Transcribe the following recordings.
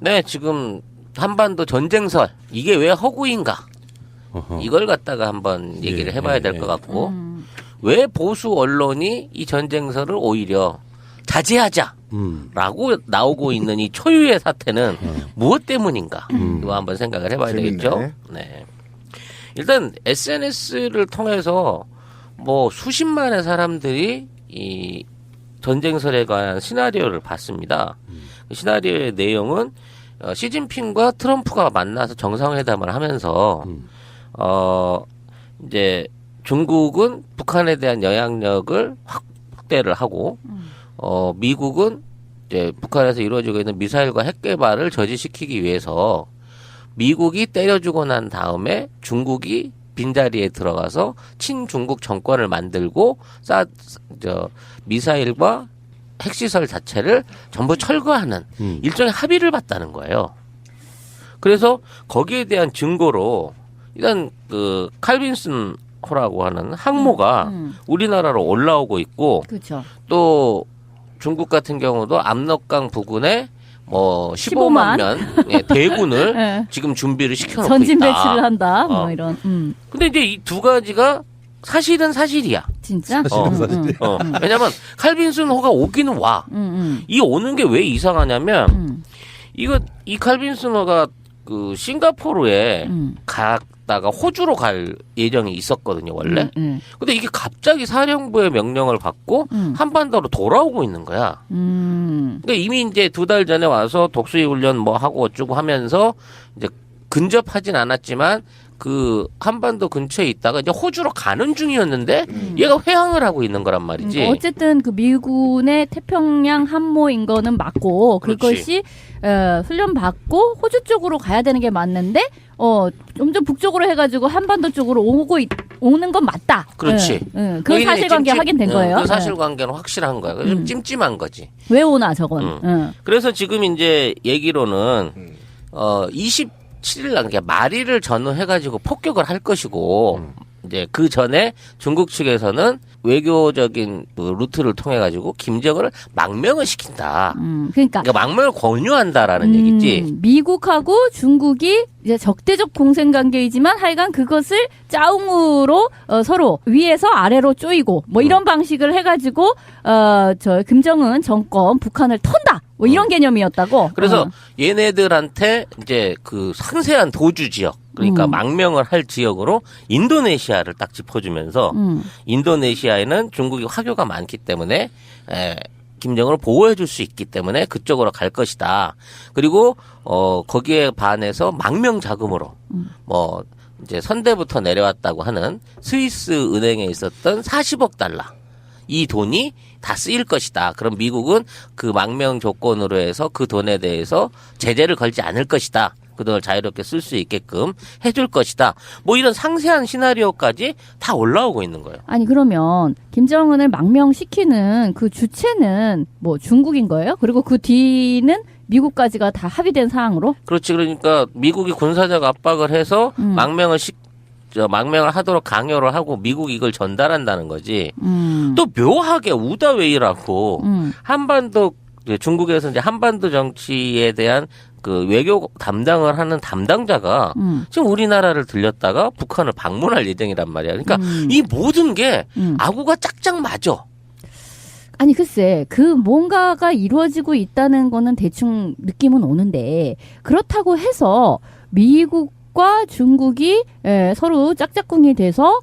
네, 지금 한반도 전쟁설 이게 왜 허구인가? 이걸 갖다가 한번 얘기를 해봐야 될 것 같고 왜 보수 언론이 이 전쟁설을 오히려 자제하자라고 나오고 있는 이 초유의 사태는 무엇 때문인가? 이거 한번 생각을 해봐야 되겠죠. 네. 일단 SNS를 통해서 뭐 수십만의 사람들이 이 전쟁설에 관한 시나리오를 봤습니다. 그 시나리오의 내용은 시진핑과 트럼프가 만나서 정상회담을 하면서 이제 중국은 북한에 대한 영향력을 확대를 하고 미국은 이제 북한에서 이루어지고 있는 미사일과 핵 개발을 저지시키기 위해서 미국이 때려주고 난 다음에 중국이 빈자리에 들어가서 친중국 정권을 만들고 미사일과 핵시설 자체를 전부 철거하는 일종의 합의를 봤다는 거예요. 그래서 거기에 대한 증거로 일단 그 칼빈슨 호라고 하는 항모가 우리나라로 올라오고 있고 그렇죠. 또 중국 같은 경우도 압록강 부근에 뭐 15만 명 대군을 네. 지금 준비를 시켜놓고 전진 있다. 배치를 한다. 뭐 이런. 근데 이제 이 두 가지가 사실은 사실이야. 진짜? 왜냐면 칼빈슨 호가 오기는 와. 이 오는 게 왜 이상하냐면 이 칼빈슨 호가 그 싱가포르에 갔다가 호주로 갈 예정이 있었거든요, 원래. 근데 이게 갑자기 사령부의 명령을 받고 한반도로 돌아오고 있는 거야. 그러니까 이미 이제 2달 전에 와서 독수리 훈련 뭐 하고 어쩌고 하면서 이제 근접하진 않았지만 그 한반도 근처에 있다가 이제 호주로 가는 중이었는데 얘가 회항을 하고 있는 거란 말이지. 어쨌든 그 미군의 태평양 함모인 거는 맞고 그것이 훈련 받고 호주 쪽으로 가야 되는 게 맞는데 점점 북쪽으로 해가지고 한반도 쪽으로 오는 건 맞다. 그렇지. 그 사실관계 확인된 거예요. 그 사실관계는 확실한 거야. 좀 찜찜한 거지. 왜 오나 저건. 그래서 지금 이제 얘기로는 27일 날 그러니까 말일을 전후해가지고 폭격을 할 것이고 이제 그 전에 중국 측에서는 외교적인 그 루트를 통해 가지고 김정은을 망명을 시킨다. 그러니까 망명을 권유한다라는 얘기지. 미국하고 중국이 이제 적대적 공생 관계이지만 하여간 그것을 짜웅으로 서로 위에서 아래로 쪼이고 뭐 이런 방식을 해가지고 저 김정은 정권 북한을 턴다. 뭐 이런 개념이었다고. 그래서 얘네들한테 이제 그 상세한 도주 지역. 그러니까 망명을 할 지역으로 인도네시아를 딱 짚어주면서 인도네시아에는 중국이 화교가 많기 때문에 김정은을 보호해줄 수 있기 때문에 그쪽으로 갈 것이다. 그리고 거기에 반해서 망명 자금으로 뭐 이제 선대부터 내려왔다고 하는 스위스 은행에 있었던 40억 달러 이 돈이 다 쓰일 것이다. 그럼 미국은 그 망명 조건으로 해서 그 돈에 대해서 제재를 걸지 않을 것이다. 그 돈을 자유롭게 쓸 수 있게끔 해줄 것이다. 뭐 이런 상세한 시나리오까지 다 올라오고 있는 거예요. 아니 그러면 김정은을 망명시키는 그 주체는 뭐 중국인 거예요? 그리고 그 뒤는 미국까지가 다 합의된 사항으로? 그렇지. 그러니까 미국이 군사적 압박을 해서 망명을 하도록 강요를 하고 미국이 이걸 전달한다는 거지. 또 묘하게 우다웨이라고 한반도 중국에서 이제 한반도 정치에 대한 그 외교 담당을 하는 담당자가 지금 우리나라를 들렸다가 북한을 방문할 예정이란 말이야. 그러니까 이 모든 게 아구가 짝짝 맞아. 아니 글쎄 그 뭔가가 이루어지고 있다는 거는 대충 느낌은 오는데 그렇다고 해서 미국과 중국이 서로 짝짝꿍이 돼서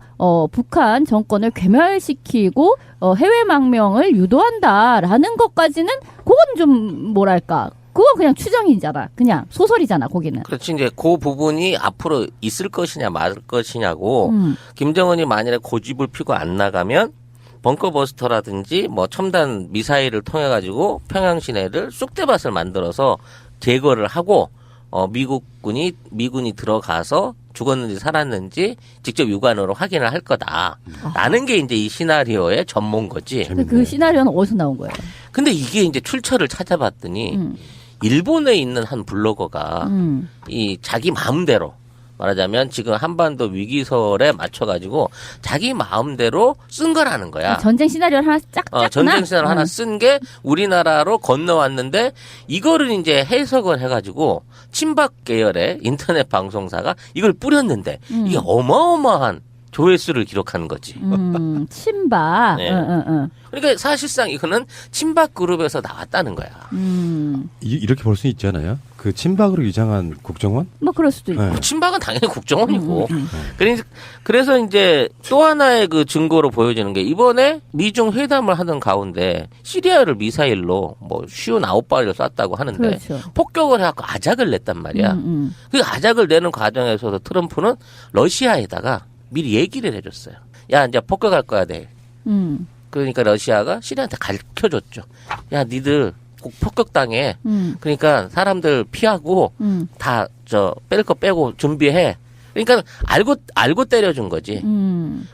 북한 정권을 괴멸시키고 해외 망명을 유도한다라는 것까지는 그건 좀 뭐랄까 그건 그냥 추정이잖아. 그냥 소설이잖아, 거기는. 그렇지. 이제 그 부분이 앞으로 있을 것이냐 말 것이냐고 김정은이 만일에 고집을 피고 안 나가면 벙커버스터라든지 뭐 첨단 미사일을 통해 가지고 평양 시내를 쑥대밭을 만들어서 제거를 하고 미군이 들어가서 죽었는지 살았는지 직접 육안으로 확인을 할 거다라는 게 이제 이 시나리오의 전문거지. 근데 그 시나리오는 어디서 나온 거예요? 근데 이게 이제 출처를 찾아봤더니 일본에 있는 한 블로거가 이 자기 마음대로 말하자면 지금 한반도 위기설에 맞춰가지고 자기 마음대로 쓴 거라는 거야. 전쟁 시나리오를 하나 쫙 짰구나. 전쟁 시나리오 하나 쓴 게 우리나라로 건너왔는데 이거를 이제 해석을 해가지고 친박 계열의 인터넷 방송사가 이걸 뿌렸는데 이게 어마어마한 조회수를 기록하는 거지. 친박. 네. 그러니까 사실상 이거는 친박 그룹에서 나왔다는 거야. 이렇게 볼 수 있잖아요. 그 친박으로 위장한 국정원? 뭐 그럴 수도 있고. 네. 친박은 당연히 국정원이고. 그래서 이제 또 하나의 그 증거로 보여지는 게 이번에 미중 회담을 하는 가운데 시리아를 미사일로 뭐 59발을 쐈다고 하는데 그렇죠. 폭격을 해갖고 아작을 냈단 말이야. 그 아작을 내는 과정에서도 트럼프는 러시아에다가 미리 얘기를 해줬어요. 야, 이제 폭격할 거야, 돼. 그러니까 러시아가 시리아한테 가르쳐줬죠. 야, 니들 꼭 폭격당해. 그러니까 사람들 피하고 다 뺄 거 빼고 준비해. 그러니까 알고 때려준 거지.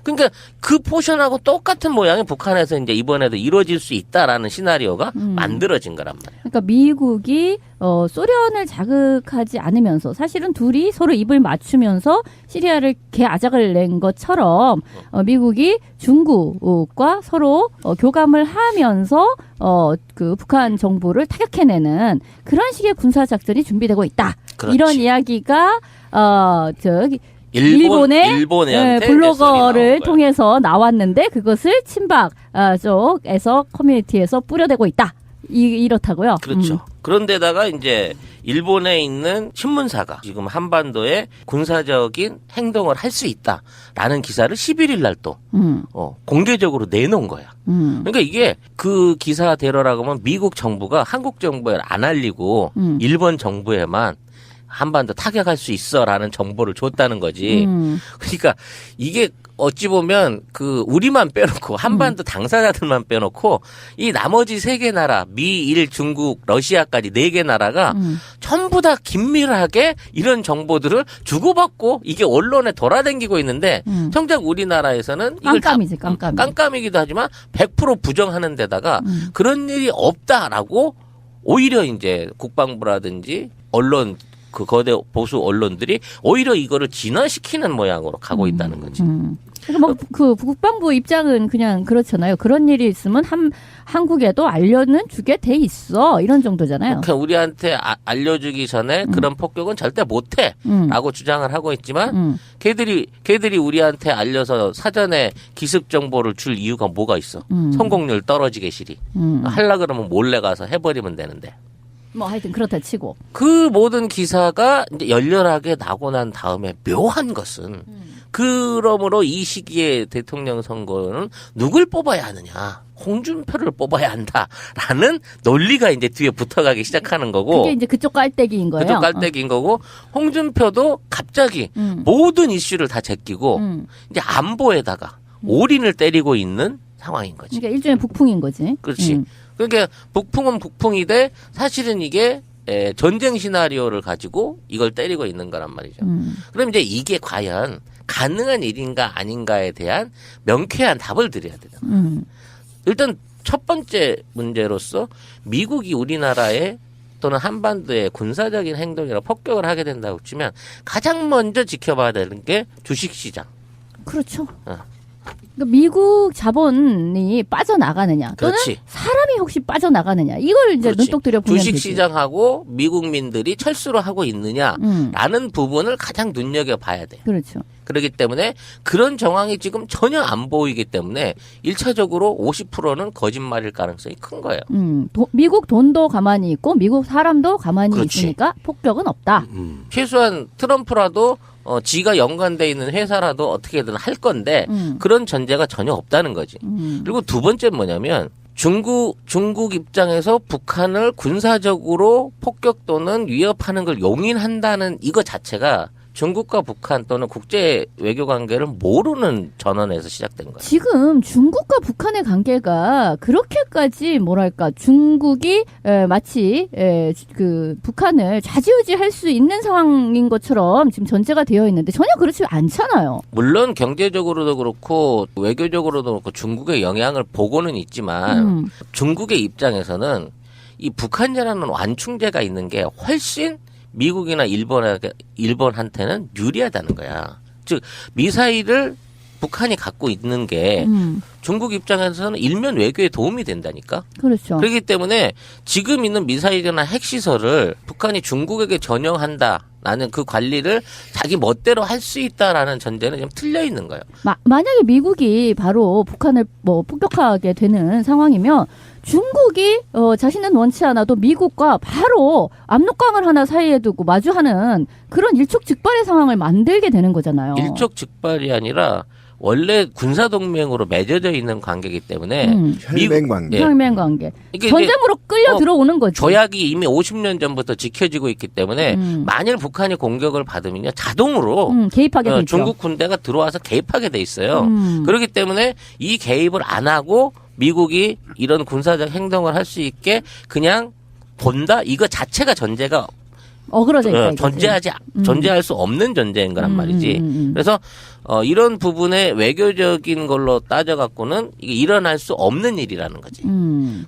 그러니까 그 포션하고 똑같은 모양이 북한에서 이제 이번에도 이루어질 수 있다라는 시나리오가 만들어진 거란 말이야. 그러니까 미국이 소련을 자극하지 않으면서 사실은 둘이 서로 입을 맞추면서 시리아를 개아작을 낸 것처럼 미국이 중국과 서로 교감을 하면서 그 북한 정부를 타격해내는 그런 식의 군사 작전이 준비되고 있다. 그렇지. 이런 이야기가 일본의 블로거를 통해서 나왔는데 그것을 친박 쪽에서 커뮤니티에서 뿌려대고 있다. 이렇다고요. 그렇죠. 그런데다가 이제 일본에 있는 신문사가 지금 한반도에 군사적인 행동을 할 수 있다라는 기사를 11일 날 또 공개적으로 내놓은 거야. 그러니까 이게 그 기사대로라고 하면 미국 정부가 한국 정부에 안 알리고 일본 정부에만 한반도 타격할 수 있어라는 정보를 줬다는 거지. 그러니까 이게 어찌 보면 그 우리만 빼놓고 한반도 당사자들만 빼놓고 이 나머지 3개 나라 미, 일, 중국, 러시아까지 4개 나라가 전부 다 긴밀하게 이런 정보들을 주고받고 이게 언론에 돌아다니고 있는데 정작 우리나라에서는 이걸 깜깜이지, 깜깜이기도 하지만 100% 부정하는 데다가 그런 일이 없다라고 오히려 이제 국방부라든지 언론 그 거대 보수 언론들이 오히려 이거를 진화시키는 모양으로 가고 있다는 거지. 그러니까 뭐 그 국방부 입장은 그냥 그렇잖아요. 그런 일이 있으면 한국에도 알려는 주게 돼 있어 이런 정도잖아요. 그러니까 우리한테 알려주기 전에 그런 폭격은 절대 못해라고 주장을 하고 있지만 걔들이 우리한테 알려서 사전에 기습 정보를 줄 이유가 뭐가 있어? 성공률 떨어지게 시리. 하려 그러면 몰래 가서 해버리면 되는데. 뭐 하여튼 그렇다 치고 그 모든 기사가 이제 열렬하게 나고 난 다음에 묘한 것은 그러므로 이 시기에 대통령 선거는 누굴 뽑아야 하느냐? 홍준표를 뽑아야 한다라는 논리가 이제 뒤에 붙어가기 시작하는 거고. 그게 이제 그쪽 깔때기인 거예요. 그쪽 깔때기인 거고 홍준표도 갑자기 모든 이슈를 다 제끼고 이제 안보에다가 올인을 때리고 있는 상황인 거지. 그러니까 일종의 북풍인 거지. 그렇지. 그러니까 북풍은 북풍이되 사실은 이게 전쟁 시나리오를 가지고 이걸 때리고 있는 거란 말이죠. 그럼 이제 이게 과연 가능한 일인가 아닌가에 대한 명쾌한 답을 드려야 되잖아. 일단 첫 번째 문제로서 미국이 우리나라에 또는 한반도에 군사적인 행동이나 폭격을 하게 된다고 치면 가장 먼저 지켜봐야 되는 게 주식시장. 그렇죠. 그러니까 미국 자본이 빠져나가느냐 또는 그렇지. 사람이 혹시 빠져나가느냐 이걸 이제 그렇지. 눈독 들여보면 되지. 주식시장하고 미국민들이 철수를 하고 있느냐라는 부분을 가장 눈여겨봐야 돼. 그렇죠. 그렇기 때문에 그런 정황이 지금 전혀 안 보이기 때문에 1차적으로 50%는 거짓말일 가능성이 큰 거예요. 미국 돈도 가만히 있고 미국 사람도 가만히 그렇지. 있으니까 폭격은 없다. 최소한 트럼프라도 지가 연관돼 있는 회사라도 어떻게든 할 건데 그런 전제가 전혀 없다는 거지. 그리고 두 번째 뭐냐면 중국 입장에서 북한을 군사적으로 폭격 또는 위협하는 걸 용인한다는 이거 자체가 중국과 북한 또는 국제 외교 관계를 모르는 전원에서 시작된 거예요. 지금 중국과 북한의 관계가 그렇게까지 뭐랄까 중국이 마치 그 북한을 좌지우지할 수 있는 상황인 것처럼 지금 전제가 되어 있는데 전혀 그렇지 않잖아요. 물론 경제적으로도 그렇고 외교적으로도 그렇고 중국의 영향을 보고는 있지만 중국의 입장에서는 이 북한이라는 완충제가 있는 게 훨씬 미국이나 일본한테는 유리하다는 거야. 즉 미사일을 북한이 갖고 있는 게 중국 입장에서는 일면 외교에 도움이 된다니까. 그렇죠. 그렇기 때문에 지금 있는 미사일이나 핵시설을 북한이 중국에게 전용한다라는 그 관리를 자기 멋대로 할 수 있다라는 전제는 좀 틀려 있는 거예요. 만약에 미국이 바로 북한을 뭐 폭격하게 되는 상황이면 중국이 자신은 원치 않아도 미국과 바로 압록강을 하나 사이에 두고 마주하는 그런 일촉즉발의 상황을 만들게 되는 거잖아요. 일촉즉발이 아니라 원래 군사동맹으로 맺어져 있는 관계이기 때문에 혈맹 관계. 혈맹 관계. 이게 전쟁으로 끌려 들어오는 거죠. 조약이 이미 50년 전부터 지켜지고 있기 때문에 만일 북한이 공격을 받으면요 자동으로 개입하게 되죠. 중국 군대가 들어와서 개입하게 돼 있어요. 그렇기 때문에 이 개입을 안 하고 미국이 이런 군사적 행동을 할 수 있게 그냥 본다? 이거 자체가 전제가 어그러져 있다. 존재할 수 없는 전제인 거란 말이지. 그래서 이런 부분에 외교적인 걸로 따져갖고는 이게 일어날 수 없는 일이라는 거지.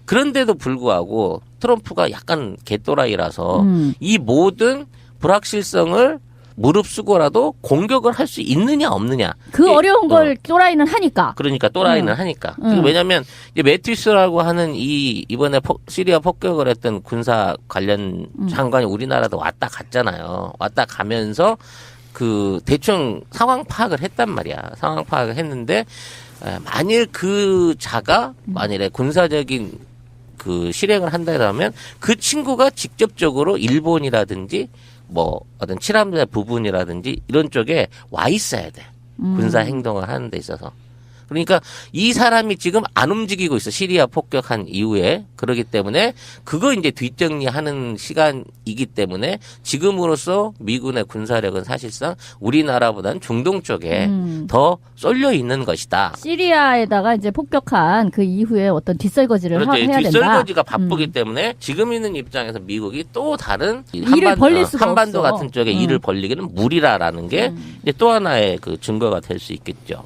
그런데도 불구하고 트럼프가 약간 개또라이라서 이 모든 불확실성을 무릅쓰고라도 공격을 할 수 있느냐 없느냐. 그 어려운 걸 또라이는 하니까. 그러니까 또라이는 하니까. 왜냐하면 매티스라고 하는 이번에 시리아 폭격을 했던 군사 관련 장관이 우리나라도 왔다 갔잖아요. 왔다 가면서 그 대충 상황 파악을 했단 말이야. 상황 파악을 했는데 만일 그 자가 만일에 군사적인 그 실행을 한다면 그 친구가 직접적으로 일본이라든지 뭐 어떤 칠함대 부분이라든지 이런 쪽에 와 있어야 돼. 군사 행동을 하는 데 있어서. 그러니까 이 사람이 지금 안 움직이고 있어. 시리아 폭격한 이후에. 그러기 때문에 그거 이제 뒷정리하는 시간이기 때문에 지금으로서 미군의 군사력은 사실상 우리나라보다는 중동 쪽에 더 쏠려 있는 것이다. 시리아에다가 이제 폭격한 그 이후에 어떤 뒷설거지를 그렇죠. 해야 된다. 뒷설거지가 바쁘기 때문에 지금 있는 입장에서 미국이 또 다른 일을 벌릴 수가 한반도 없어. 같은 쪽에 일을 벌리기는 무리라라는 게 이제 또 하나의 그 증거가 될 수 있겠죠.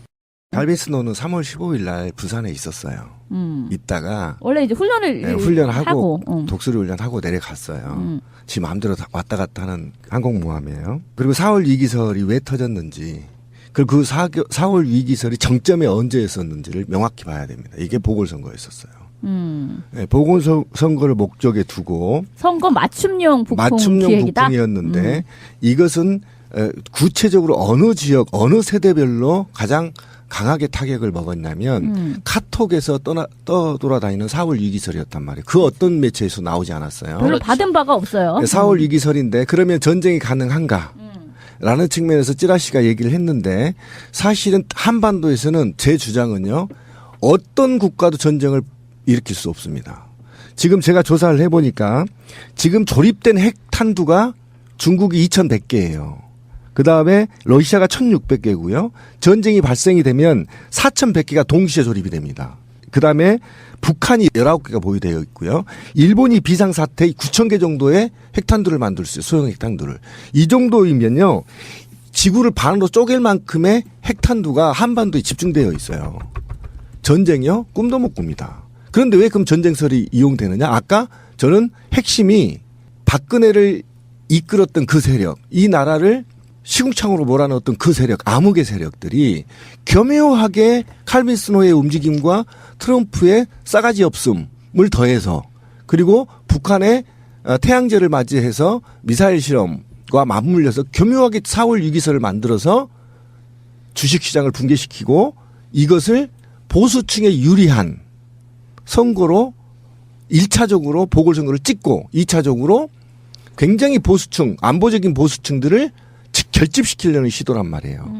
갈비스노는 3월 15일 날 부산에 있었어요. 있다가 원래 이제 훈련을 훈련하고 독수리 훈련하고 내려갔어요. 지 마음대로 왔다 갔다 하는 항공모함이에요. 그리고 4월 위기설이 왜 터졌는지 그리고 그 4월 위기설이 정점에 언제였었는지를 명확히 봐야 됩니다. 이게 보궐선거였었어요. 네, 보궐선거를 목적에 두고 선거 맞춤용 기획이다. 북풍이었는데 이것은 구체적으로 어느 지역 어느 세대별로 가장 강하게 타격을 먹었냐면 카톡에서 떠돌아다니는 4월 위기설이었단 말이에요. 그 어떤 매체에서 나오지 않았어요. 별로 받은 바가 없어요. 4월 위기설인데 그러면 전쟁이 가능한가? 라는 측면에서 찌라시가 얘기를 했는데 사실은 한반도에서는 제 주장은요. 어떤 국가도 전쟁을 일으킬 수 없습니다. 지금 제가 조사를 해보니까 지금 조립된 핵탄두가 중국이 2100개예요. 그 다음에 러시아가 1600개고요. 전쟁이 발생이 되면 4100개가 동시에 조립이 됩니다. 그 다음에 북한이 19개가 보유되어 있고요. 일본이 비상사태 9000개 정도의 핵탄두를 만들 수 있어요. 소형 핵탄두를. 이 정도이면요. 지구를 반으로 쪼갤 만큼의 핵탄두가 한반도에 집중되어 있어요. 전쟁이요? 꿈도 못 꿉니다. 그런데 왜 그럼 전쟁설이 이용되느냐? 아까 저는 핵심이 박근혜를 이끌었던 그 세력, 이 나라를 시궁창으로 몰아넣었던 그 세력, 암흑의 세력들이 교묘하게 칼빈스노의 움직임과 트럼프의 싸가지 없음을 더해서 그리고 북한의 태양제를 맞이해서 미사일 실험과 맞물려서 교묘하게 4월 위기설을 만들어서 주식시장을 붕괴시키고 이것을 보수층에 유리한 선거로 1차적으로 보궐선거를 찍고 2차적으로 굉장히 보수층, 안보적인 보수층들을 결집시키려는 시도란 말이에요.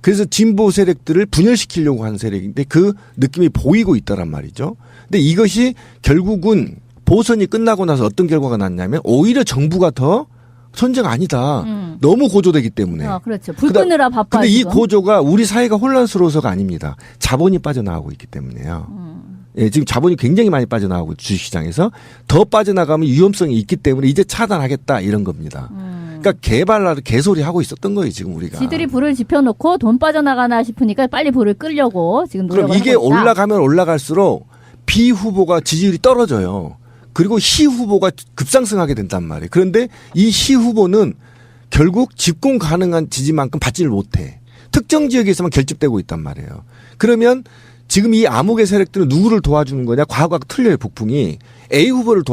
그래서 진보 세력들을 분열시키려고 하는 세력인데 그 느낌이 보이고 있다란 말이죠. 근데 이것이 결국은 보선이 끝나고 나서 어떤 결과가 났냐면 오히려 정부가 더 전쟁 아니다. 너무 고조되기 때문에. 그렇죠. 불 끄느라 바빠. 근데 이 고조가 우리 사회가 혼란스러워서가 아닙니다. 자본이 빠져나가고 있기 때문에요. 예, 지금 자본이 굉장히 많이 빠져나가고 주식시장에서 더 빠져나가면 위험성이 있기 때문에 이제 차단하겠다 이런 겁니다. 그러니까 개발라를 개소리 하고 있었던 거예요 지금 우리가. 지들이 불을 지펴놓고 돈 빠져나가나 싶으니까 빨리 불을 끌려고 지금 노력을 그럼 이게 하고 있다. 올라가면 올라갈수록 비후보가 지지율이 떨어져요. 그리고 시 후보가 급상승하게 된단 말이에요. 그런데 이 시 후보는 결국 집권 가능한 지지만큼 받지를 못해. 특정 지역에서만 결집되고 있단 말이에요. 그러면 지금 이 암흑의 세력들은 누구를 도와주는 거냐? 과거가 틀려요, 북풍이. A 후보를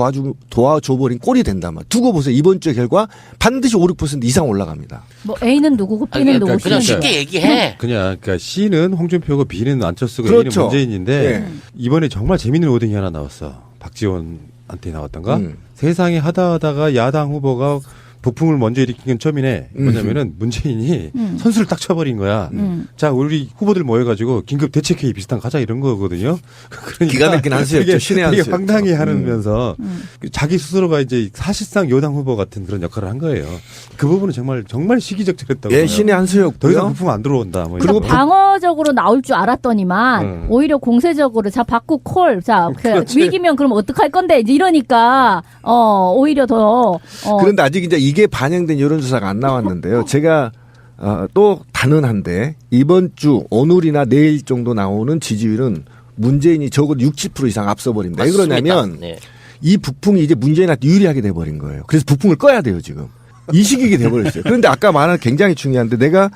도와줘버린 꼴이 된단 말이에요. 두고 보세요. 이번 주 결과 반드시 5, 6% 이상 올라갑니다. 뭐 A는 누구고 B는 아니, 누구고 그냥 C는 쉽게 얘기해. 그러니까 C는 홍준표고 B는 안철수고 그렇죠. A는 문재인인데 네. 이번에 정말 재밌는 워딩이 하나 나왔어. 박지원한테 나왔던가? 세상에 하다가 야당 후보가 북풍을 먼저 일으킨 건 처음이네. 뭐냐면은 문재인이 선수를 딱 쳐버린 거야. 자, 우리 후보들 모여가지고 긴급 대책회의 비슷한 거 가자 이런 거거든요. 그러니까 기가 막힌 한수였죠. 신의 되게 한수였죠. 황당해 하면서 자기 스스로가 이제 사실상 여당 후보 같은 그런 역할을 한 거예요. 그 부분은 정말 시기적절했다고. 예, 봐요. 신의 한수였고요. 더 이상 북풍 안 들어온다. 뭐 그리고 그러니까 방어적으로 나올 줄 알았더니만 오히려 공세적으로 자 받고 콜. 자 그렇지. 위기면 그럼 어떡할 건데 이제 이러니까 오히려 더 그런데 아직 이제 이게 반영된 여론조사가 안 나왔는데요. 제가 또 단언한데 이번 주 오늘이나 내일 정도 나오는 지지율은 문재인이 적어도 60% 이상 앞서버린다. 왜 맞습니다. 그러냐면 네. 이 북풍이 이제 문재인한테 유리하게 돼버린 거예요. 그래서 북풍을 꺼야 돼요 지금. 이 시기게 돼버렸어요. 그런데 아까 말한 굉장히 중요한데 내가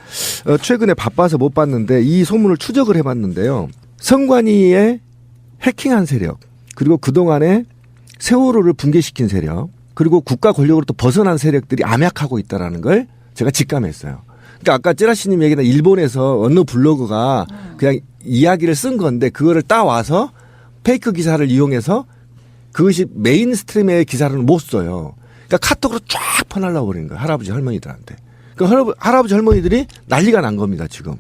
최근에 바빠서 못 봤는데 이 소문을 추적을 해봤는데요. 선관위의 해킹한 세력 그리고 그동안에 세월호를 붕괴시킨 세력 그리고 국가 권력으로부터 벗어난 세력들이 암약하고 있다는 걸 제가 직감했어요. 그러니까 아까 찌라시님 얘기나 일본에서 어느 블로그가 그냥 이야기를 쓴 건데 그거를 따와서 페이크 기사를 이용해서 그것이 메인스트림의 기사로는 못 써요. 그러니까 카톡으로 쫙 퍼날라 버린 거예요. 할아버지 할머니들한테. 그러니까 할아버지 할머니들이 난리가 난 겁니다. 지금.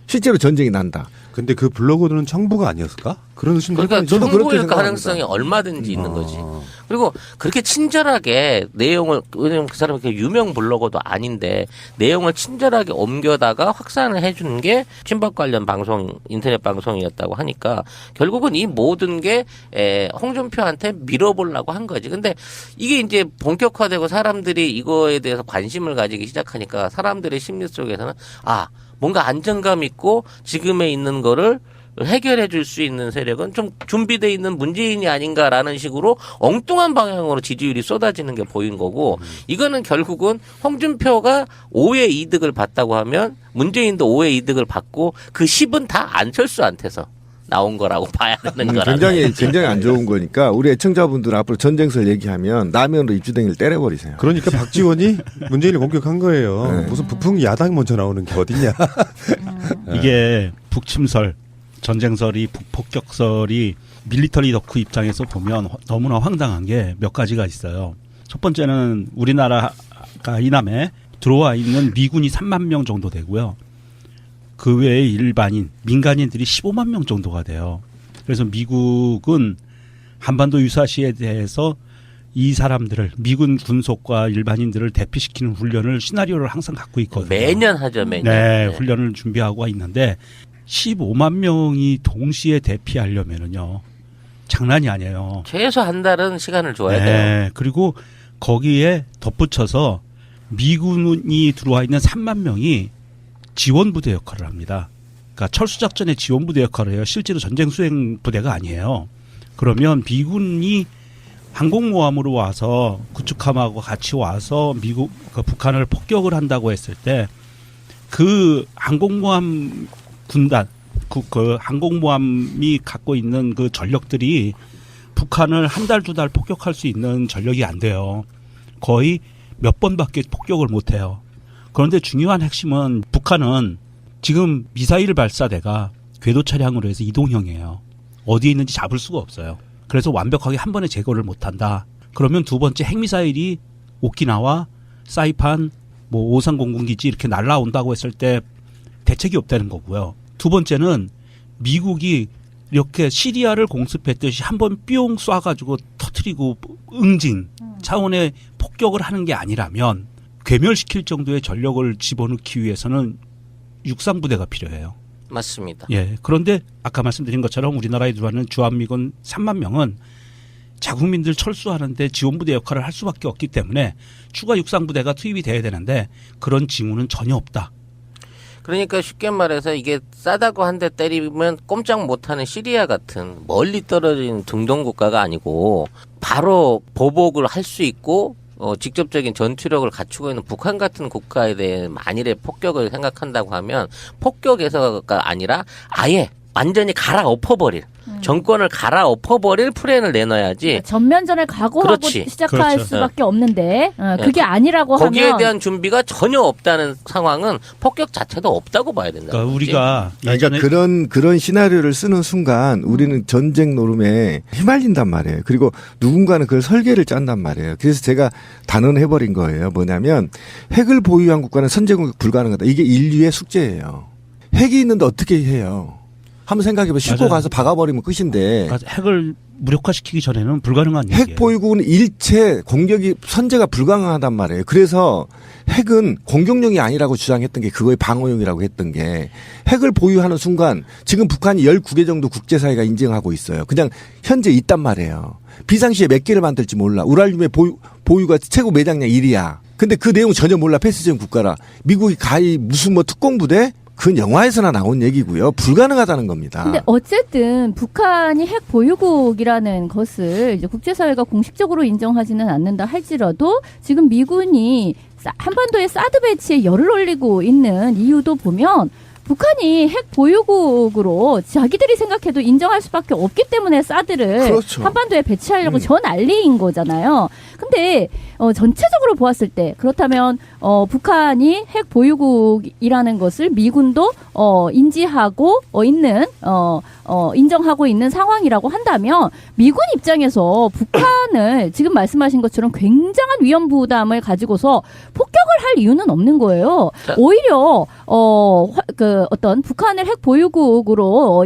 실제로 전쟁이 난다. 근데 그 블로거들은 청부가 아니었을까? 그런 의심도 그러니까 해봐야죠. 저도 그렇게 청구일 생각합니다. 가능성이 얼마든지 있는 거지. 그리고 그렇게 친절하게 내용을 왜냐면 그 사람이 유명 블로거도 아닌데 내용을 친절하게 옮겨다가 확산을 해주는 게 친박 관련 방송 인터넷 방송이었다고 하니까 결국은 이 모든 게 홍준표한테 밀어보려고 한 거지. 근데 이게 이제 본격화되고 사람들이 이거에 대해서 관심을 가지기 시작하니까 사람들의 심리 속에서는 뭔가 안정감 있고 지금에 있는 거를 해결해 줄 수 있는 세력은 좀 준비되어 있는 문재인이 아닌가라는 식으로 엉뚱한 방향으로 지지율이 쏟아지는 게 보인 거고 이거는 결국은 홍준표가 5의 이득을 봤다고 하면 문재인도 5의 이득을 받고 그 10은 다 안철수한테서 나온 거라고 봐야 되는 거라. 굉장히 안 좋은 거니까 우리 애청자분들 앞으로 전쟁설 얘기하면 라면으로 입주댕이를 때려버리세요. 그러니까 박지원이 문재인을 공격한 거예요. 네. 무슨 북풍 야당이 먼저 나오는 게 어딨냐. 이게 북침설, 전쟁설이 북폭격설이 밀리터리 덕후 입장에서 보면 너무나 황당한 게 몇 가지가 있어요. 첫 번째는 우리나라가 이남에 들어와 있는 미군이 3만 명 정도 되고요. 그 외에 일반인, 민간인들이 15만 명 정도가 돼요. 그래서 미국은 한반도 유사시에 대해서 이 사람들을 미군 군속과 일반인들을 대피시키는 훈련을 시나리오를 항상 갖고 있거든요. 매년 하죠, 매년. 네, 훈련을 준비하고 있는데 15만 명이 동시에 대피하려면은요. 장난이 아니에요. 최소 한 달은 시간을 줘야 돼요. 네, 그리고 거기에 덧붙여서 미군이 들어와 있는 3만 명이 지원부대 역할을 합니다. 그러니까 철수작전의 지원부대 역할을 해요. 실제로 전쟁 수행 부대가 아니에요. 그러면 미군이 항공모함으로 와서 구축함하고 같이 와서 북한을 폭격을 한다고 했을 때 그 항공모함 군단, 그 항공모함이 갖고 있는 그 전력들이 북한을 한 달, 두 달 폭격할 수 있는 전력이 안 돼요. 거의 몇 번밖에 폭격을 못 해요. 그런데 중요한 핵심은 북한은 지금 미사일 발사대가 궤도 차량으로 해서 이동형이에요. 어디에 있는지 잡을 수가 없어요. 그래서 완벽하게 한 번에 제거를 못한다. 그러면 두 번째 핵미사일이 오키나와, 사이판, 오산 공군기지 이렇게 날라온다고 했을 때 대책이 없다는 거고요. 두 번째는 미국이 이렇게 시리아를 공습했듯이 한번 뿅 쏴가지고 터트리고 응징 차원의 폭격을 하는 게 아니라면 괴멸시킬 정도의 전력을 집어넣기 위해서는 육상부대가 필요해요. 맞습니다. 예. 그런데 아까 말씀드린 것처럼 우리나라에 들어가는 주한미군 3만 명은 자국민들 철수하는데 지원부대 역할을 할 수밖에 없기 때문에 추가 육상부대가 투입이 돼야 되는데 그런 징후는 전혀 없다. 그러니까 쉽게 말해서 이게 싸다고 한 대 때리면 꼼짝 못하는 시리아 같은 멀리 떨어진 중동 국가가 아니고 바로 보복을 할 수 있고 직접적인 전투력을 갖추고 있는 북한 같은 국가에 대한 만일의 폭격을 생각한다고 하면 폭격에서가 아니라 아예 완전히 갈아엎어버릴 정권을 갈아엎어버릴 플랜을 내놔야지. 그러니까 전면전을 각오하고 그렇지. 시작할 그렇죠. 수밖에 없는데 그게 아니라고 거기에 하면 대한 준비가 전혀 없다는 상황은 폭격 자체도 없다고 봐야 된다. 그러니까 우리가 그러니까 예전에 그런 시나리오를 쓰는 순간 우리는 전쟁 노름에 휘말린단 말이에요. 그리고 누군가는 그걸 설계를 짠단 말이에요. 그래서 제가 단언해버린 거예요. 뭐냐면 핵을 보유한 국가는 선제공격 불가능하다. 이게 인류의 숙제예요. 핵이 있는데 어떻게 해요? 한번 생각해봐. 싣고 맞아요. 가서 박아버리면 끝인데. 핵을 무력화시키기 전에는 불가능한 얘기예요. 핵 보유국은 일체 공격이 선제가 불가능하단 말이에요. 그래서 핵은 공격용이 아니라고 주장했던 게 그거의 방어용이라고 했던 게 핵을 보유하는 순간 지금 북한이 19개 정도 국제사회가 인정하고 있어요. 그냥 현재 있단 말이에요. 비상시에 몇 개를 만들지 몰라. 우라늄의 보유가 최고 매장량 1위야. 근데 그 내용 전혀 몰라. 패스전 국가라. 미국이 가히 무슨 뭐 특공부대? 그건 영화에서나 나온 얘기고요. 불가능하다는 겁니다. 근데 어쨌든 북한이 핵 보유국이라는 것을 이제 국제사회가 공식적으로 인정하지는 않는다 할지라도 지금 미군이 한반도의 사드 배치에 열을 올리고 있는 이유도 보면 북한이 핵 보유국으로 자기들이 생각해도 인정할 수밖에 없기 때문에 사드를 그렇죠. 한반도에 배치하려고 전 난리인 거잖아요. 근데 전체적으로 보았을 때 그렇다면 북한이 핵 보유국이라는 것을 미군도 인지하고 있는 인정하고 있는 상황이라고 한다면 미군 입장에서 북한을 지금 말씀하신 것처럼 굉장한 위험 부담을 가지고서 폭격을 할 이유는 없는 거예요. 오히려 어떤 북한을 핵 보유국으로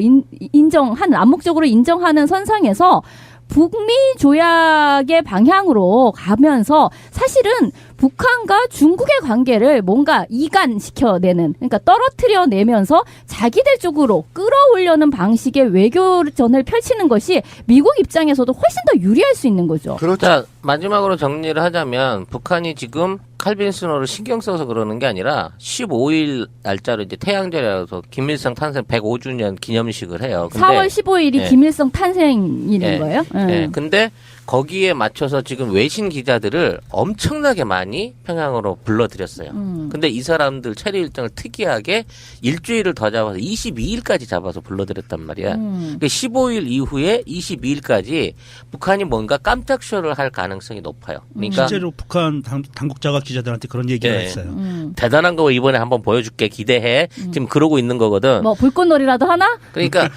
인정하는 암묵적으로 인정하는 선상에서 북미 조약의 방향으로 가면서 사실은 북한과 중국의 관계를 뭔가 이간시켜내는, 그러니까 떨어뜨려 내면서 자기들 쪽으로 끌어올려는 방식의 외교전을 펼치는 것이 미국 입장에서도 훨씬 더 유리할 수 있는 거죠. 그렇죠. 자, 마지막으로 정리를 하자면 북한이 지금 칼빈 스노를 신경 써서 그러는 게 아니라 15일 날짜로 이제 태양절이라서 김일성 탄생 105주년 기념식을 해요. 근데 4월 15일이 예. 김일성 탄생일인 예. 거예요? 네. 근데 거기에 맞춰서 지금 외신 기자들을 엄청나게 많이 평양으로 불러들였어요. 근데 이 사람들 체류 일정을 특이하게 일주일을 더 잡아서 22일까지 잡아서 불러들였단 말이야. 그러니까 15일 이후에 22일까지 북한이 뭔가 깜짝 쇼를 할 가능성이 높아요. 그러니까 실제로 북한 당국자가 기자들한테 그런 얘기를 예. 했어요. 대단한 거 이번에 한번 보여줄게 기대해. 지금 그러고 있는 거거든. 뭐 불꽃놀이라도 하나? 그러니까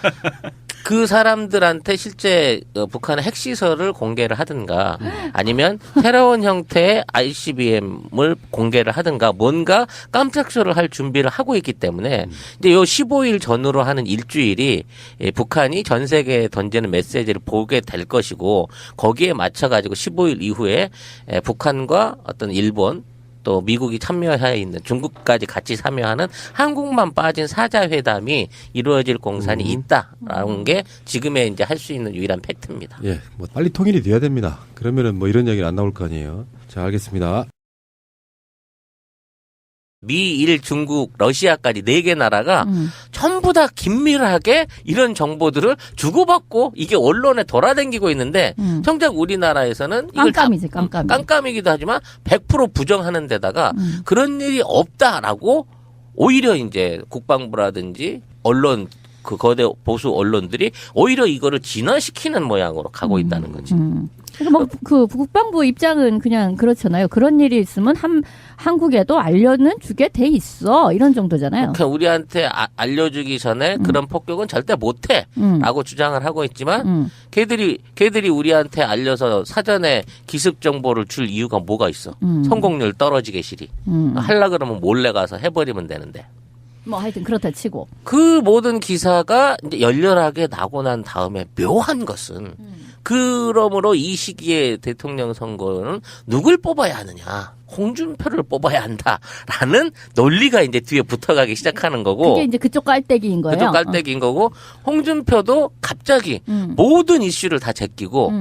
그 사람들한테 실제 북한의 핵시설을 공개를 하든가 아니면 새로운 형태의 ICBM을 공개를 하든가 뭔가 깜짝쇼를 할 준비를 하고 있기 때문에 이제 요 15일 전후로 하는 일주일이 북한이 전 세계에 던지는 메시지를 보게 될 것이고 거기에 맞춰가지고 15일 이후에 북한과 어떤 일본 또 미국이 참여해 있는 중국까지 같이 참여하는 한국만 빠진 사자회담이 이루어질 공산이 있다라는 게 지금의 이제 할 수 있는 유일한 팩트입니다. 예, 뭐 빨리 통일이 돼야 됩니다. 그러면은 뭐 이런 얘기는 안 나올 거 아니에요. 자, 알겠습니다. 미, 일, 중국, 러시아까지 4개 나라가 전부 다 긴밀하게 이런 정보들을 주고받고 이게 언론에 돌아다니고 있는데 정작 우리나라에서는 이걸 깜깜이지, 깜깜이. 깜깜이기도 하지만 100% 부정하는 데다가 그런 일이 없다라고 오히려 이제 국방부라든지 언론 그 거대 보수 언론들이 오히려 이거를 진화시키는 모양으로 가고 있다는 거지. 그러니까 뭐 그 국방부 입장은 그냥 그렇잖아요. 그런 일이 있으면 한국에도 알려는 주게 돼 있어 이런 정도잖아요. 그러니까 우리한테 알려주기 전에 그런 폭격은 절대 못해라고 주장을 하고 있지만 걔들이 우리한테 알려서 사전에 기습 정보를 줄 이유가 뭐가 있어? 성공률 떨어지게 시리. 하려 그러면 몰래 가서 해버리면 되는데. 뭐 하여튼 그렇다 치고. 그 모든 기사가 이제 열렬하게 나고 난 다음에 묘한 것은 그러므로 이 시기에 대통령 선거는 누굴 뽑아야 하느냐. 홍준표를 뽑아야 한다라는 논리가 이제 뒤에 붙어가기 시작하는 거고. 그게 이제 그쪽 깔때기인 거예요. 그쪽 깔때기인 거고 홍준표도 갑자기 모든 이슈를 다 제끼고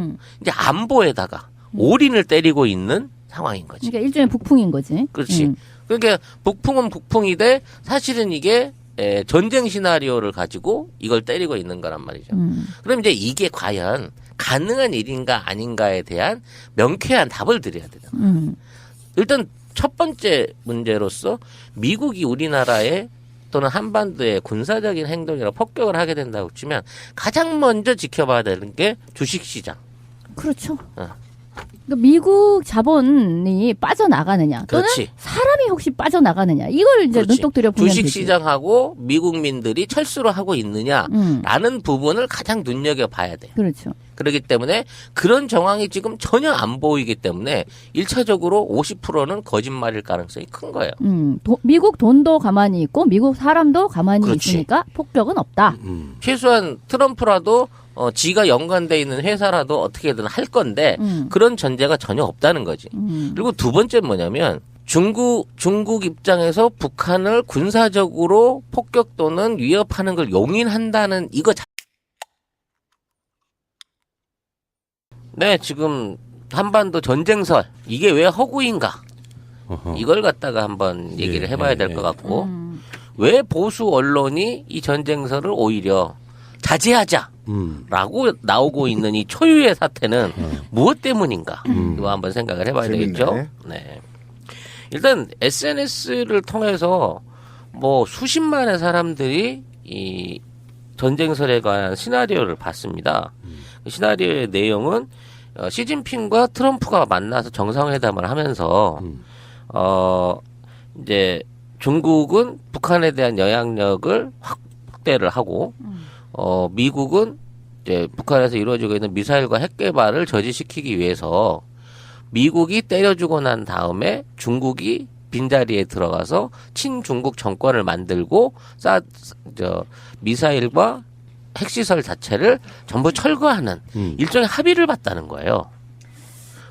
이제 안보에다가 올인을 때리고 있는 상황인 거지. 그러니까 일종의 북풍인 거지. 그렇지. 그러니까 북풍은 북풍이되 사실은 이게 전쟁 시나리오를 가지고 이걸 때리고 있는 거란 말이죠. 그럼 이제 이게 과연 가능한 일인가 아닌가에 대한 명쾌한 답을 드려야 되잖아요. 일단 첫 번째 문제로서 미국이 우리나라에 또는 한반도에 군사적인 행동이나 폭격을 하게 된다고 치면 가장 먼저 지켜봐야 되는 게 주식시장. 그렇죠. 그러니까 미국 자본이 빠져나가느냐 또는 그렇지. 사람이 혹시 빠져나가느냐 이걸 이제 그렇지. 눈독 들여 보면 되지. 주식시장하고 미국민들이 철수를 하고 있느냐라는 부분을 가장 눈여겨봐야 돼요. 그렇죠. 그렇기 때문에 그런 정황이 지금 전혀 안 보이기 때문에 1차적으로 50%는 거짓말일 가능성이 큰 거예요. 미국 돈도 가만히 있고 미국 사람도 가만히 그렇지. 있으니까 폭격은 없다. 최소한 트럼프라도 지가 연관돼 있는 회사라도 어떻게든 할 건데 그런 전제가 전혀 없다는 거지. 그리고 두 번째 뭐냐면 중국 입장에서 북한을 군사적으로 폭격 또는 위협하는 걸 용인한다는 이거 네, 지금 한반도 전쟁설 이게 왜 허구인가? 이걸 갖다가 한번 얘기를 해봐야 될 것 같고 왜 보수 언론이 이 전쟁설을 오히려 자제하자라고 나오고 있는 이 초유의 사태는 무엇 때문인가? 이거 한번 생각을 해봐야 재밌네. 되겠죠. 네. 일단 SNS를 통해서 뭐 수십만의 사람들이 이 전쟁설에 관한 시나리오를 봤습니다. 그 시나리오의 내용은 시진핑과 트럼프가 만나서 정상회담을 하면서 이제 중국은 북한에 대한 영향력을 확대를 하고 미국은 이제 북한에서 이루어지고 있는 미사일과 핵 개발을 저지시키기 위해서 미국이 때려주고 난 다음에 중국이 빈자리에 들어가서 친중국 정권을 만들고 미사일과 핵시설 자체를 전부 철거하는 일종의 합의를 봤다는 거예요.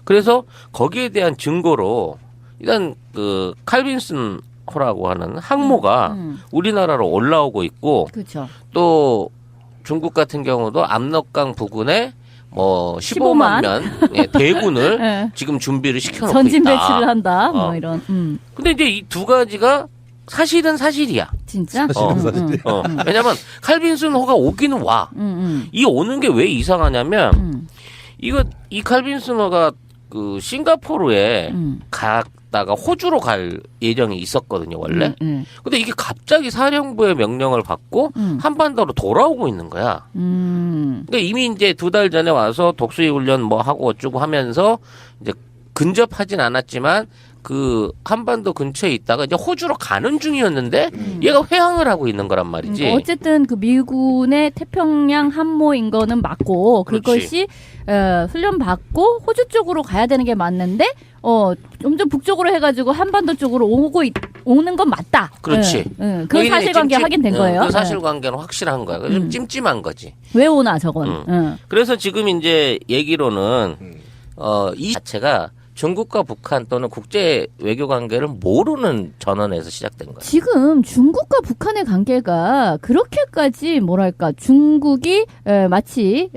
그래서 거기에 대한 증거로 일단 그 칼빈슨 호라고 하는 항모가 우리나라로 올라오고 있고 그렇죠. 또 중국 같은 경우도 압록강 부근에 뭐 15만 명 대군을 네. 지금 준비를 시켜놓고 전진 있다. 배치를 한다. 뭐 이런. 근데 이제 이 두 가지가 사실은 사실이야. 진짜? 왜냐면 칼빈슨 호가 오기는 와. 이 오는 게 왜 이상하냐면 이 칼빈슨 호가 그 싱가포르에 갔다가 호주로 갈 예정이 있었거든요, 원래. 근데 이게 갑자기 사령부의 명령을 받고 한반도로 돌아오고 있는 거야. 그러니까 이미 이제 2달 전에 와서 독수리 훈련 뭐 하고 어쩌고 하면서 이제 근접하진 않았지만 그 한반도 근처에 있다가 이제 호주로 가는 중이었는데 얘가 회항을 하고 있는 거란 말이지. 어쨌든 그 미군의 태평양 함모인 거는 맞고 그것이 훈련 받고 호주 쪽으로 가야 되는 게 맞는데 점점 북쪽으로 해가지고 한반도 쪽으로 오는 건 맞다. 그렇지. 그 사실관계 확인된 거예요. 그 사실관계는 확실한 거야. 좀 찜찜한 거지. 왜 오나 저건. 그래서 지금 이제 얘기로는 이 자체가 중국과 북한 또는 국제 외교 관계를 모르는 전원에서 시작된 거예요. 지금 중국과 북한의 관계가 그렇게까지 뭐랄까 중국이 마치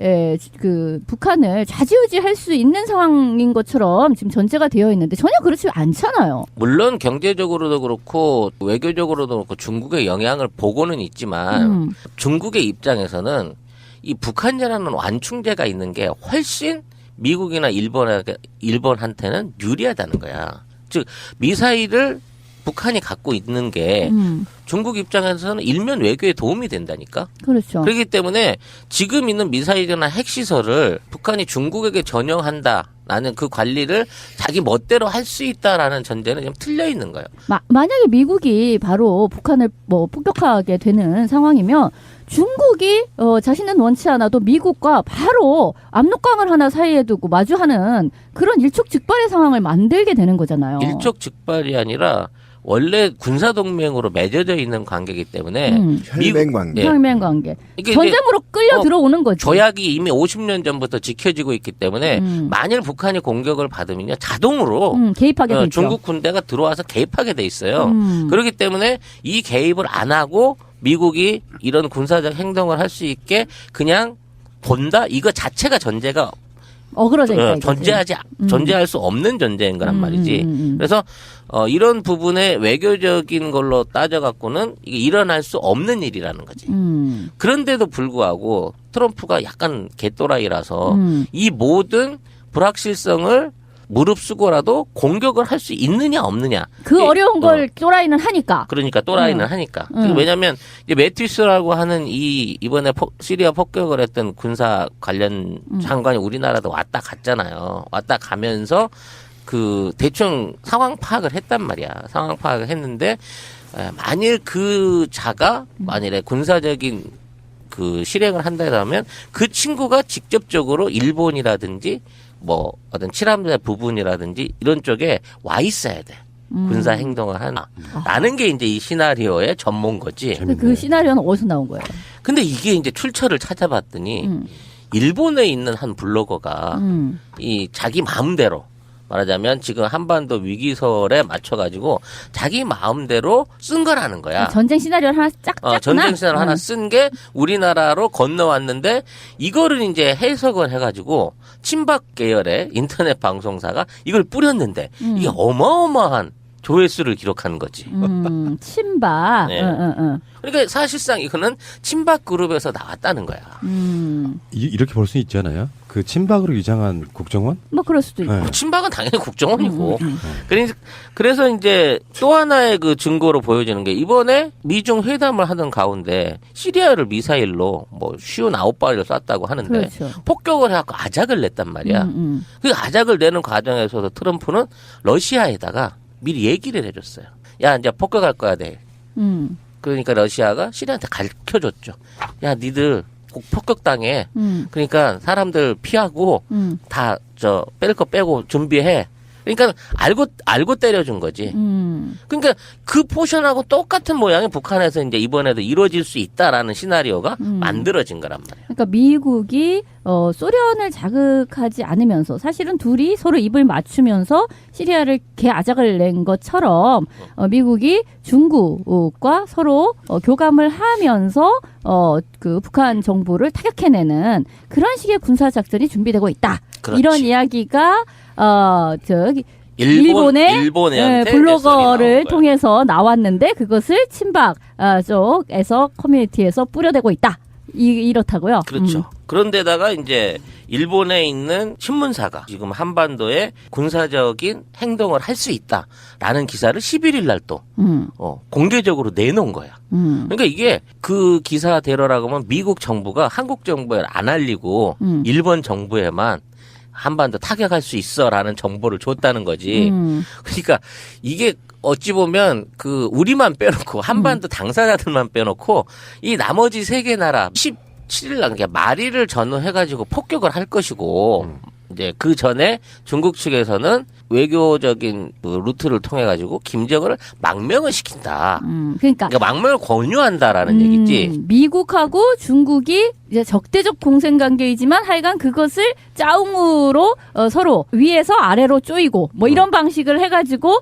그 북한을 좌지우지할 수 있는 상황인 것처럼 지금 전제가 되어 있는데 전혀 그렇지 않잖아요. 물론 경제적으로도 그렇고 외교적으로도 그렇고 중국의 영향을 보고는 있지만 중국의 입장에서는 이 북한이라는 완충제가 있는 게 훨씬 미국이나 일본한테는 유리하다는 거야. 즉 미사일을 북한이 갖고 있는 게 중국 입장에서는 일면 외교에 도움이 된다니까. 그렇죠. 그렇기 때문에 지금 있는 미사일이나 핵시설을 북한이 중국에게 전용한다라는 그 관리를 자기 멋대로 할 수 있다라는 전제는 좀 틀려 있는 거예요. 만약에 미국이 바로 북한을 뭐 폭격하게 되는 상황이면 중국이 자신은 원치 않아도 미국과 바로 압록강을 하나 사이에 두고 마주하는 그런 일촉즉발의 상황을 만들게 되는 거잖아요. 일촉즉발이 아니라 원래 군사동맹으로 맺어져 있는 관계이기 때문에 혈맹 관계. 혈맹 관계. 이게 전쟁으로 끌려 들어오는 거죠. 조약이 이미 50년 전부터 지켜지고 있기 때문에 만일 북한이 공격을 받으면요 자동으로 개입하게 되죠. 중국 군대가 들어와서 개입하게 돼 있어요. 그렇기 때문에 이 개입을 안 하고 미국이 이런 군사적 행동을 할 수 있게 그냥 본다? 이거 자체가 전제가 어그러져 있다. 이거지. 존재할 수 없는 존재인 거란 말이지. 그래서 이런 부분에 외교적인 걸로 따져갖고는 이게 일어날 수 없는 일이라는 거지. 그런데도 불구하고 트럼프가 약간 개또라이라서 이 모든 불확실성을 무릅쓰고라도 공격을 할 수 있느냐 없느냐. 그 어려운 걸 또라이는 하니까. 그러니까 또라이는 하니까. 왜냐하면 이제 매티스라고 하는 이번에 시리아 폭격을 했던 군사 관련 장관이 우리나라도 왔다 갔잖아요. 왔다 가면서 그 대충 상황 파악을 했단 말이야. 상황 파악을 했는데 만일 그 자가 만일에 군사적인 그 실행을 한다면 그 친구가 직접적으로 일본이라든지 뭐 어떤 칠함대 부분이라든지 이런 쪽에 와 있어야 돼. 군사 행동을 하나. 라는 게 이제 이 시나리오의 전문거지. 근데 그 시나리오는 어디서 나온 거예요? 근데 이게 이제 출처를 찾아봤더니 일본에 있는 한 블로거가 이 자기 마음대로 말하자면 지금 한반도 위기설에 맞춰가지고 자기 마음대로 쓴 거라는 거야. 전쟁 시나리오를 하나 쫙 짰구나. 전쟁 시나리오 하나 쓴 게 우리나라로 건너왔는데 이거를 이제 해석을 해가지고 친박 계열의 인터넷 방송사가 이걸 뿌렸는데 이게 어마어마한 조회수를 기록하는 거지. 친박. 네. 그러니까 사실상 이거는 친박 그룹에서 나왔다는 거야. 이렇게 볼 수 있잖아요. 그 친박으로 위장한 국정원? 뭐 그럴 수도 있고. 네. 친박은 당연히 국정원이고. 그래서 이제 또 하나의 그 증거로 보여지는 게 이번에 미중 회담을 하던 가운데 시리아를 미사일로 뭐 쉬운 9발을 쐈다고 하는데 그렇죠. 폭격을 해갖고 아작을 냈단 말이야. 그 아작을 내는 과정에서도 트럼프는 러시아에다가 미리 얘기를 해줬어요. 야, 이제 폭격할 거야, 돼. 그러니까 러시아가 시리아한테 가르쳐줬죠. 야, 니들 꼭 폭격당해. 그러니까 사람들 피하고 다 뺄 거 빼고 준비해. 그러니까 알고 때려준 거지. 그러니까 그 포션하고 똑같은 모양이 북한에서 이제 이번에도 이루어질 수 있다라는 시나리오가 만들어진 거란 말이에요. 그러니까 미국이 소련을 자극하지 않으면서 사실은 둘이 서로 입을 맞추면서 시리아를 개아작을 낸 것처럼 미국이 중국과 서로 교감을 하면서 그 북한 정부를 타격해내는 그런 식의 군사 작전이 준비되고 있다. 그렇지. 이런 이야기가 일본의 일본한테 블로거를 통해서 나왔는데 그것을 친박 쪽에서 커뮤니티에서 뿌려대고 있다. 이렇다고요. 그렇죠. 그런데다가 이제 일본에 있는 신문사가 지금 한반도에 군사적인 행동을 할 수 있다라는 기사를 11일 날 또 공개적으로 내놓은 거야. 그러니까 이게 그 기사대로라고 하면 미국 정부가 한국 정부에 안 알리고 일본 정부에만 한반도 타격할 수 있어라는 정보를 줬다는 거지. 그러니까 이게 어찌 보면 그 우리만 빼놓고 한반도 당사자들만 빼놓고 이 나머지 세 개 나라 17일 날 그러니까 말일을 전후해가지고 폭격을 할 것이고 이제 그 전에 중국 측에서는 외교적인 그 루트를 통해 가지고 김정은을 망명을 시킨다. 그러니까 망명을 권유한다라는 얘기지. 미국하고 중국이 이제 적대적 공생 관계이지만 하여간 그것을 짜웅으로 서로 위에서 아래로 쪼이고 뭐 이런 방식을 해가지고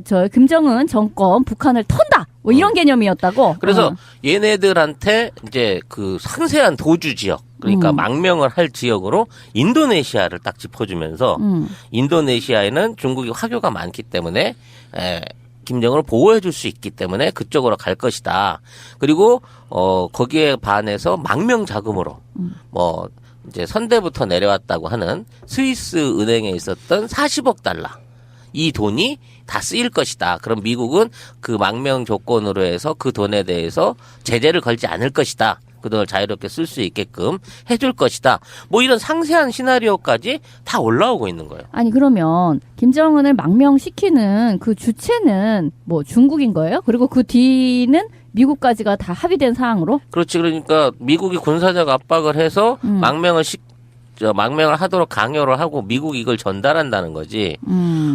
저 김정은 정권 북한을 턴다. 뭐 이런 개념이었다고. 그래서 얘네들한테 이제 그 상세한 도주 지역 그러니까 망명을 할 지역으로 인도네시아를 딱 짚어주면서 인도네시아에는 중국이 화교가 많기 때문에 김정은을 보호해 줄 수 있기 때문에 그쪽으로 갈 것이다. 그리고 거기에 반해서 망명 자금으로 뭐 이제 선대부터 내려왔다고 하는 스위스 은행에 있었던 40억 달러 이 돈이 다 쓰일 것이다. 그럼 미국은 그 망명 조건으로 해서 그 돈에 대해서 제재를 걸지 않을 것이다. 그 돈을 자유롭게 쓸 수 있게끔 해줄 것이다. 뭐 이런 상세한 시나리오까지 다 올라오고 있는 거예요. 아니 그러면 김정은을 망명시키는 그 주체는 뭐 중국인 거예요? 그리고 그 뒤는 미국까지가 다 합의된 사항으로? 그렇지. 그러니까 미국이 군사적 압박을 해서 망명을 하도록 강요를 하고 미국이 이걸 전달한다는 거지.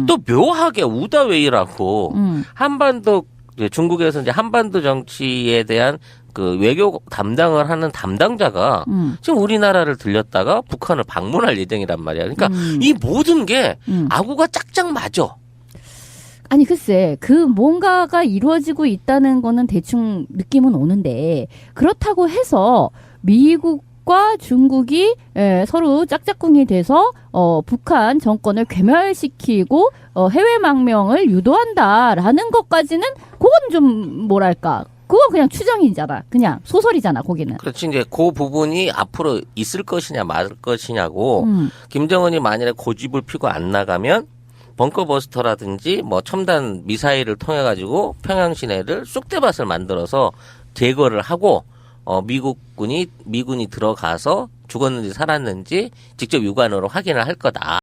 또 묘하게 우다웨이라고 한반도 중국에서 이제 한반도 정치에 대한 그 외교 담당을 하는 담당자가 지금 우리나라를 들렸다가 북한을 방문할 예정이란 말이야. 그러니까 이 모든 게 아구가 짝짝 맞아. 아니 글쎄 그 뭔가가 이루어지고 있다는 거는 대충 느낌은 오는데 그렇다고 해서 미국 미국과 중국이 서로 짝짝꿍이 돼서 북한 정권을 괴멸시키고 해외 망명을 유도한다라는 것까지는 그건 좀 뭐랄까 그건 그냥 추정이잖아. 그냥 소설이잖아, 거기는. 그렇지. 이제 그 부분이 앞으로 있을 것이냐 말 것이냐고 김정은이 만약에 고집을 피고 안 나가면 벙커버스터라든지 뭐 첨단 미사일을 통해 가지고 평양 시내를 쑥대밭을 만들어서 제거를 하고 미군이 들어가서 죽었는지 살았는지 직접 육안으로 확인을 할 거다.